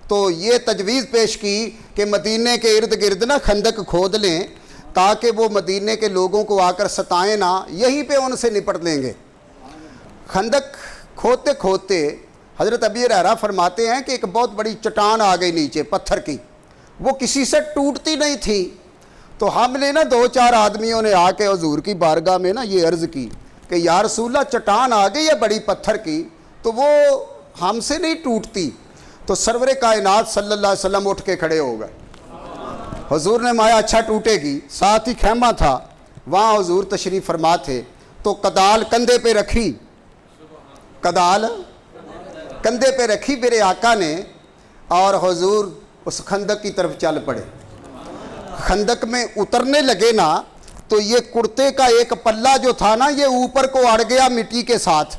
تو یہ تجویز پیش کی کہ مدینے کے ارد گرد نہ خندق کھود لیں تاکہ وہ مدینے کے لوگوں کو آ کر ستائیں نہ، یہیں پہ ان سے نپٹ لیں گے۔ خندق کھودتے کھودتے حضرت ابی ہریرہ فرماتے ہیں کہ ایک بہت بڑی چٹان آ گئی نیچے پتھر کی، وہ کسی سے ٹوٹتی نہیں تھی، تو ہم نے نا 2-4 آدمیوں نے آ کے حضور کی بارگاہ میں نا یہ عرض کی کہ یا رسول اللہ چٹان آ گئی ہے بڑی پتھر کی، تو وہ ہم سے نہیں ٹوٹتی، تو سرور کائنات صلی اللہ علیہ وسلم اٹھ کے کھڑے ہو گئے۔ حضور نے مایا اچھا ٹوٹے گی، ساتھ ہی خیمہ تھا، وہاں حضور تشریف فرما تھے، تو کدال کندھے پہ رکھی، کدال کندھے پہ رکھی میرے آقا نے، اور حضور اس خندق کی طرف چل پڑے۔ خندق میں اترنے لگے نا تو یہ کرتے کا ایک پلہ جو تھا نا یہ اوپر کو اڑ گیا مٹی کے ساتھ،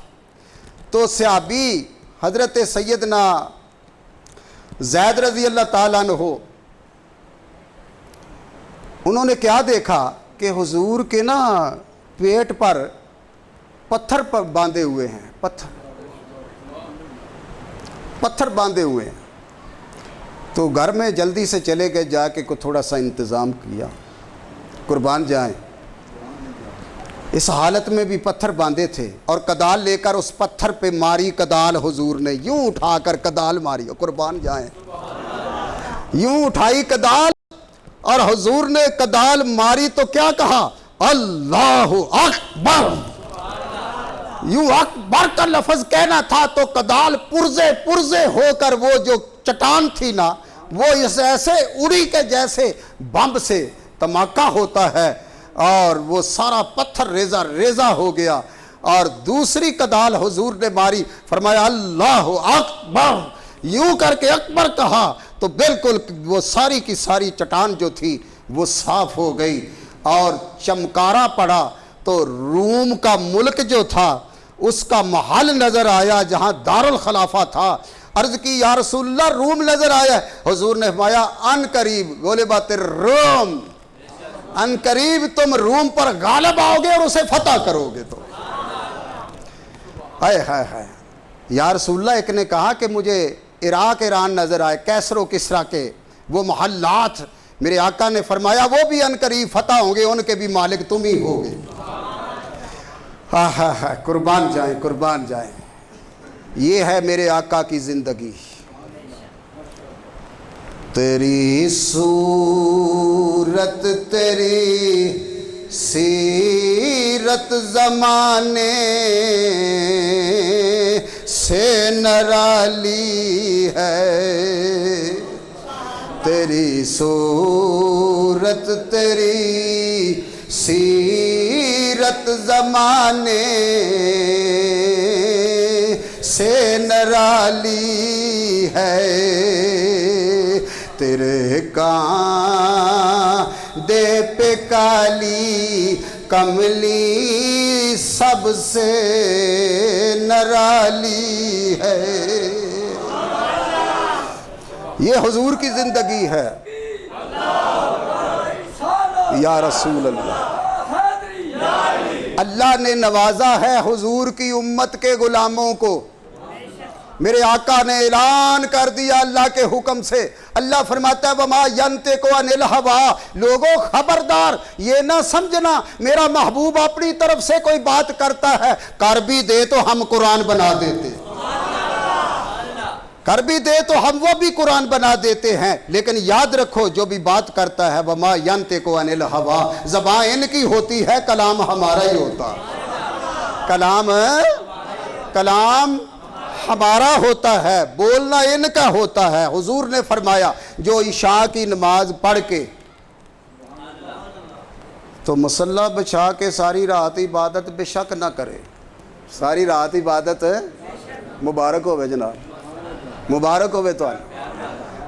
تو صحابی حضرت سیدنا زید رضی اللہ تعالیٰ عنہ انہوں نے کیا دیکھا کہ حضور کے نا پیٹ پر پتھر پر باندھے ہوئے ہیں، پتھر باندھے ہوئے ہیں، تو گھر میں جلدی سے چلے گئے، جا کے کوئی تھوڑا سا انتظام کیا، قربان جائیں۔ اس حالت میں بھی پتھر باندھے تھے اور کدال لے کر اس پتھر پہ ماری کدال، حضور نے یوں اٹھا کر کدال ماری، قربان جائیں، یوں اٹھائی کدال اور حضور نے کدال ماری تو کیا کہا؟ اللہ اکبر۔ یوں اکبر کا لفظ کہنا تھا تو کدال پرزے ہو کر وہ جو چٹان تھی نا وہ اس ایسے اڑی کے جیسے بمب سے دھماکہ ہوتا ہے اور وہ سارا پتھر ریزہ ریزہ ہو گیا، اور دوسری کدال حضور نے ماری، فرمایا اللہ اکبر، یوں کر کے اکبر کہا تو بالکل وہ ساری کی ساری چٹان جو تھی وہ صاف ہو گئی اور چمکارا پڑا، تو روم کا ملک جو تھا اس کا محل نظر آیا جہاں دارالخلافہ تھا، عرض کی یا رسول اللہ روم نظر آیا ہے، حضور نے فرمایا ان قریب غلبت الروم، ان قریب تم روم پر غالب آؤ گے اور اسے فتح کرو گے۔ تو ہائے ہائے ہائے یا رسول اللہ، ایک نے کہا کہ مجھے عراق ایران نظر آئے، کیسر و کسرا کے وہ محلات، میرے آقا نے فرمایا وہ بھی ان قریب فتح ہوں گے، ان کے بھی مالک تم ہی ہوگے۔ ہاں ہاں ہاں، قربان جائیں قربان جائیں، یہ ہے میرے آقا کی زندگی۔ تیری صورت تیری سیرت زمانے سے نرالی ہے، تیری صورت تیری سیرت زمانے سے نرالی ہے، تیرے کاندھے پہ کالی کملی سب سے نرالی ہے۔ یہ حضور کی زندگی ہے یا رسول اللہ۔ اللہ نے نوازا ہے حضور کی امت کے غلاموں کو، میرے آقا نے اعلان کر دیا اللہ کے حکم سے۔ اللہ فرماتا ہے وَمَا يَنْتِقُ عَنِ الْهَوَىٰ، لوگوں خبردار یہ نہ سمجھنا میرا محبوب اپنی طرف سے کوئی بات کرتا ہے، کر بھی دے تو ہم قرآن بنا دیتے، کر بھی دے تو ہم وہ بھی قرآن بنا دیتے ہیں، لیکن یاد رکھو جو بھی بات کرتا ہے وَمَا يَنْتِقُ عَنِ الْهَوَىٰ، زبان ان کی ہوتی ہے، کلام ہمارا ہی ہوتا، کلام ہمارا ہوتا ہے، بولنا ان کا ہوتا ہے۔ حضور نے فرمایا جو عشاء کی نماز پڑھ کے تو مصلی بچھا کے ساری رات عبادت بے شک نہ کرے، ساری رات عبادت مبارک ہوئے جناب، مبارک ہوئے تو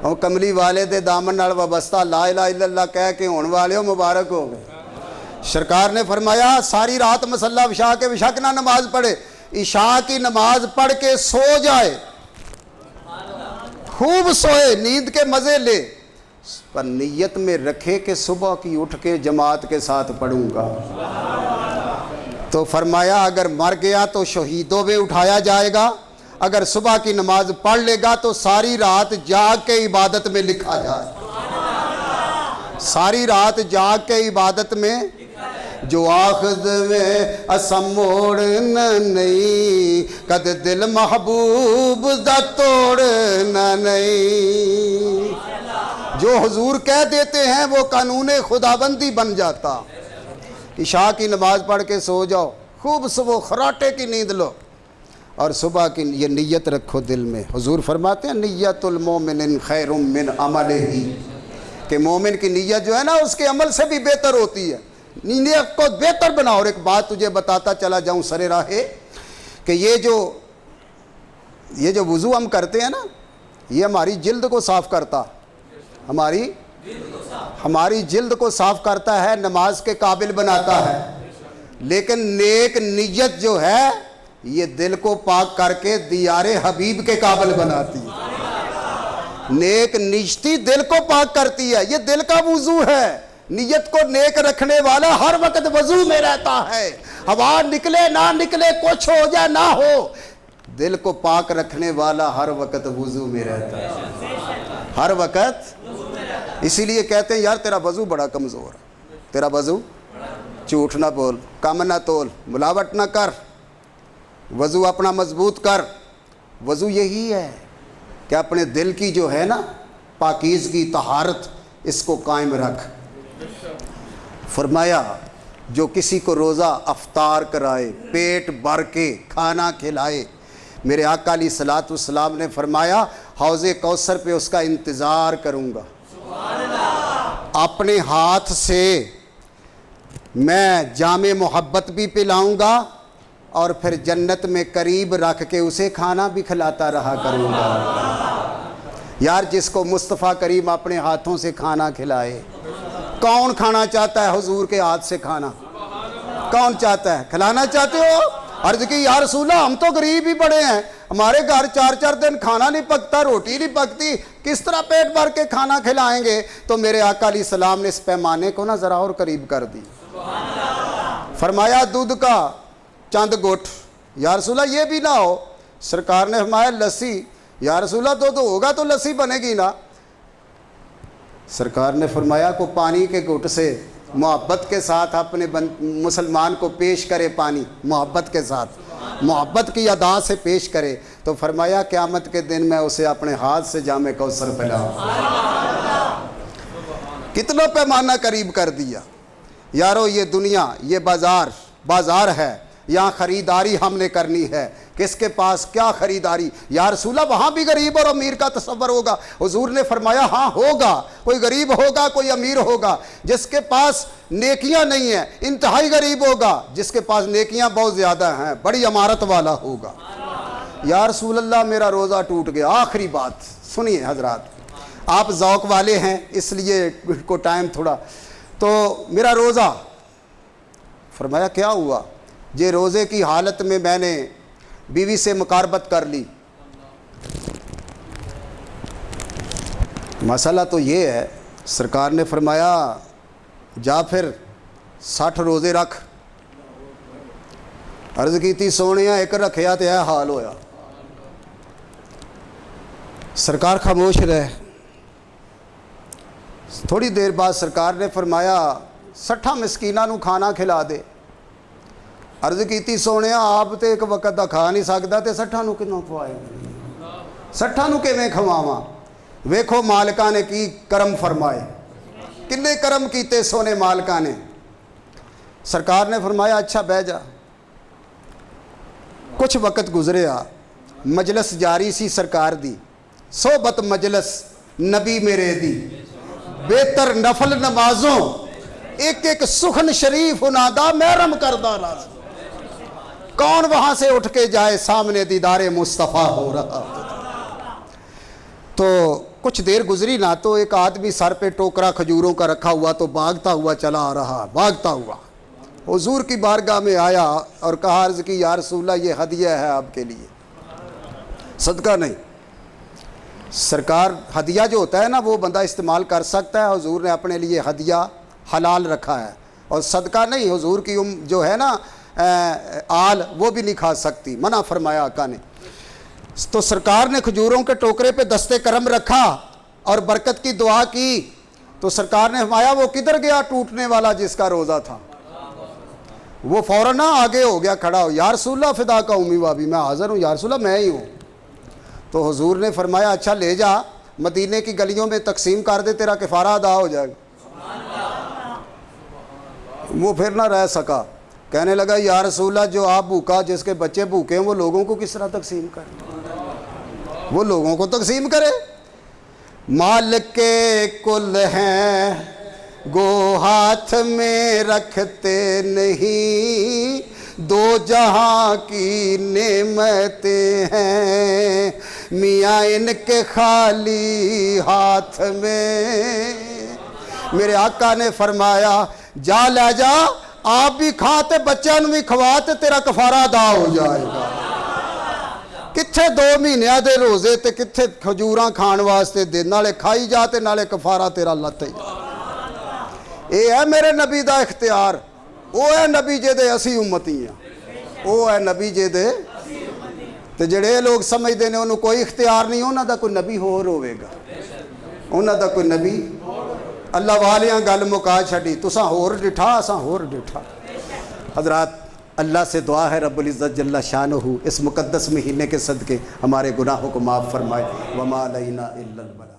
اور کملی والے دے دامن نال وابستہ لا الہ الا اللہ کہہ کے ہون والے ہو، مبارک ہو گئے۔ سرکار نے فرمایا ساری رات مصلی بچھا کے بے شک نہ نماز پڑھے، عشاء کی نماز پڑھ کے سو جائے، خوب سوئے، نیند کے مزے لے، پر نیت میں رکھے کہ صبح کی اٹھ کے جماعت کے ساتھ پڑھوں گا۔ تو فرمایا اگر مر گیا تو شہیدوں میں اٹھایا جائے گا، اگر صبح کی نماز پڑھ لے گا تو ساری رات جاگ کے عبادت میں لکھا جائے، ساری رات جاگ کے عبادت میں، جو آخذ میں اسم موڑنا نہیں، کد دل محبوب دا توڑنا نہیں، جو حضور کہہ دیتے ہیں وہ قانون خداوندی بن جاتا۔ عشاء کی نماز پڑھ کے سو جاؤ، خوب صبح خراٹے کی نیند لو، اور صبح کی یہ نیت رکھو دل میں۔ حضور فرماتے ہیں نیت المومن خیر من عملہ، کہ مومن کی نیت جو ہے نا اس کے عمل سے بھی بہتر ہوتی ہے، نیت کو بہتر بناؤ۔ اور ایک بات تجھے بتاتا چلا جاؤں سرے راہے، کہ یہ جو وضو ہم کرتے ہیں نا، یہ ہماری جلد کو صاف کرتا، ہماری جلد کو صاف کرتا ہے، نماز کے قابل بناتا ہے، لیکن نیک نیت جو ہے یہ دل کو پاک کر کے دیار حبیب کے قابل بناتی ہے۔ نیک نیتی دل کو پاک کرتی ہے، یہ دل کا وضو ہے۔ نیت کو نیک رکھنے والا ہر وقت وضو میں رہتا ہے، ہوا نکلے نہ نکلے، کچھ ہو جائے نہ ہو، دل کو پاک رکھنے والا ہر وقت وضو میں رہتا ہے، ہر وقت۔ اسی لیے کہتے ہیں یار تیرا وضو بڑا کمزور ہے، تیرا وضو، جھوٹ نہ بول، کم نہ تول، ملاوٹ نہ کر، وضو اپنا مضبوط کر۔ وضو یہی ہے کہ اپنے دل کی جو ہے نا پاکیزگی، طہارت، اس کو قائم رکھ۔ فرمایا جو کسی کو روزہ افطار کرائے، پیٹ بھر کے کھانا کھلائے، میرے آقا علیہ الصلوۃ والسلام نے فرمایا حوض کوثر پہ اس کا انتظار کروں گا، اپنے ہاتھ سے میں جام محبت بھی پلاؤں گا، اور پھر جنت میں قریب رکھ کے اسے کھانا بھی کھلاتا رہا کروں گا۔ یار جس کو مصطفیٰ کریم اپنے ہاتھوں سے کھانا کھلائے، کون کھانا چاہتا ہے حضور کے ہاتھ سے کھانا؟ کون چاہتا ہے؟ کھلانا چاہتے ہو؟ عرض کی یا رسول اللہ ہم تو غریب ہی بڑے ہیں، ہمارے گھر 4 دن کھانا نہیں پکتا، روٹی نہیں پکتی، کس طرح پیٹ بھر کے کھانا کھلائیں گے؟ تو میرے آقا علیہ السلام نے اس پیمانے کو ذرا اور قریب کر دی، فرمایا دودھ کا چند گھٹ، یا رسول اللہ یہ بھی نہ ہو؟ سرکار نے فرمایا لسی، یا رسول اللہ دودھ ہوگا تو لسی بنے گی نا؟ سرکار نے فرمایا کو پانی کے گھٹ سے محبت کے ساتھ اپنے مسلمان کو پیش کرے، پانی محبت کے ساتھ، محبت کی ادا سے پیش کرے، تو فرمایا قیامت کے دن میں اسے اپنے ہاتھ سے جام کوثر پلاؤں۔ کتنا پیمانہ قریب کر دیا یارو۔ یہ دنیا، یہ بازار ہے، یہاں خریداری ہم نے کرنی ہے۔ کس کے پاس کیا خریداری؟ یا رسول اللہ وہاں بھی غریب اور امیر کا تصور ہوگا؟ حضور نے فرمایا ہاں ہوگا، کوئی غریب ہوگا، کوئی امیر ہوگا۔ جس کے پاس نیکیاں نہیں ہیں انتہائی غریب ہوگا، جس کے پاس نیکیاں بہت زیادہ ہیں بڑی عمارت والا ہوگا۔ یا رسول اللہ میرا روزہ ٹوٹ گیا۔ آخری بات سنیے حضرات، آپ ذوق والے ہیں اس لیے کو ٹائم تھوڑا، تو میرا روزہ، فرمایا کیا ہوا؟ یہ روزے کی حالت میں نے بیوی سے مقاربت کر لی۔ مسئلہ تو یہ ہے، سرکار نے فرمایا جا پھر 60 روزے رکھ۔ عرض کی تھی سونیا ایک رکھیا تو یہ حال ہویا۔ سرکار خاموش رہے۔ تھوڑی دیر بعد سرکار نے فرمایا 60 مسکیناں نو کھانا کھلا دے۔ عرض کیتی سونے آپ تے ایک وقت دا کھا نہیں سکتا تے 60 نو کنوں کھوائے؟ 60 نو کیویں کھواواں؟ ویکھو مالکاں نے کی کرم فرمائے، کنے کرم کیتے سونے مالکاں نے۔ سرکار نے فرمایا اچھا بہ جا۔ کچھ وقت گزریا، مجلس جاری سی سرکار دی، صحبت مجلس نبی میرے دی، بہتر نفل نمازوں ایک ایک سخن شریف انادا محرم کردہ راز۔ کون وہاں سے اٹھ کے جائے سامنے دیدار مصطفیٰ ہو رہا۔ تو کچھ دیر گزری نہ تو ایک آدمی سر پہ ٹوکرا کھجوروں کا رکھا ہوا تو بھاگتا ہوا چلا آ رہا، بھاگتا ہوا حضور کی بارگاہ میں آیا اور کہا عرض کی یا رسول اللہ یہ ہدیہ ہے آپ کے لیے، صدقہ نہیں۔ سرکار ہدیہ جو ہوتا ہے نا وہ بندہ استعمال کر سکتا ہے، حضور نے اپنے لیے ہدیہ حلال رکھا ہے، اور صدقہ نہیں، حضور کی جو ہے نا آل وہ بھی نہیں کھا سکتی، منع فرمایا آقا نے۔ تو سرکار نے کھجوروں کے ٹوکرے پہ دستے کرم رکھا اور برکت کی دعا کی، تو سرکار نے فرمایا وہ کدھر گیا ٹوٹنے والا جس کا روزہ تھا؟ وہ فوراً آگے ہو گیا کھڑا ہو، یا رسول اللہ فدا کا امی وابی، میں حاضر ہوں یا رسول اللہ، میں ہی ہوں۔ تو حضور نے فرمایا اچھا لے جا مدینے کی گلیوں میں تقسیم کر دے، تیرا کفارہ ادا ہو جائے گا۔ وہ پھر نہ رہ سکا، کہنے لگا یا رسول اللہ جو آپ بھوکا، جس کے بچے بھوکے ہیں وہ لوگوں کو کس طرح تقسیم کرے؟ وہ لوگوں کو تقسیم کرے۔ مالک کے کل ہیں گو ہاتھ میں رکھتے نہیں، دو جہاں کی نعمتیں ہیں میاں ان کے خالی ہاتھ میں۔ میرے آقا نے فرمایا جا لے جا، آپ بھی کھاتے بچوں بھی کھواتے، تیرا کفارہ ادا ہو جائے گا۔ کتھے 2 مہینے دے روزے تے کتھے کھجوراں کھان واسطے دے، نالے کھائی جاتے نالے کفارہ تیرا لتے جا۔ اے ہے میرے نبی دا اختیار، او ہے نبی جے دے اسی امتی ہیں، او ہے نبی جے دے۔ تے جڑے لوگ سمجھدے نے انہوں کوئی اختیار نہیں، انہاں دا کوئی نبی ہور ہوئے گا، انہاں دا کوئی نبی۔ اللہ والیاں گل مکا چھڑی، تساں ہور ڈٹھا اساں ہور ڈٹھا۔ حضرات اللہ سے دعا ہے رب العزت جل شانہ اس مقدس مہینے کے صدقے ہمارے گناہوں کو معاف فرمائے۔ وما علینا الا البلاغ۔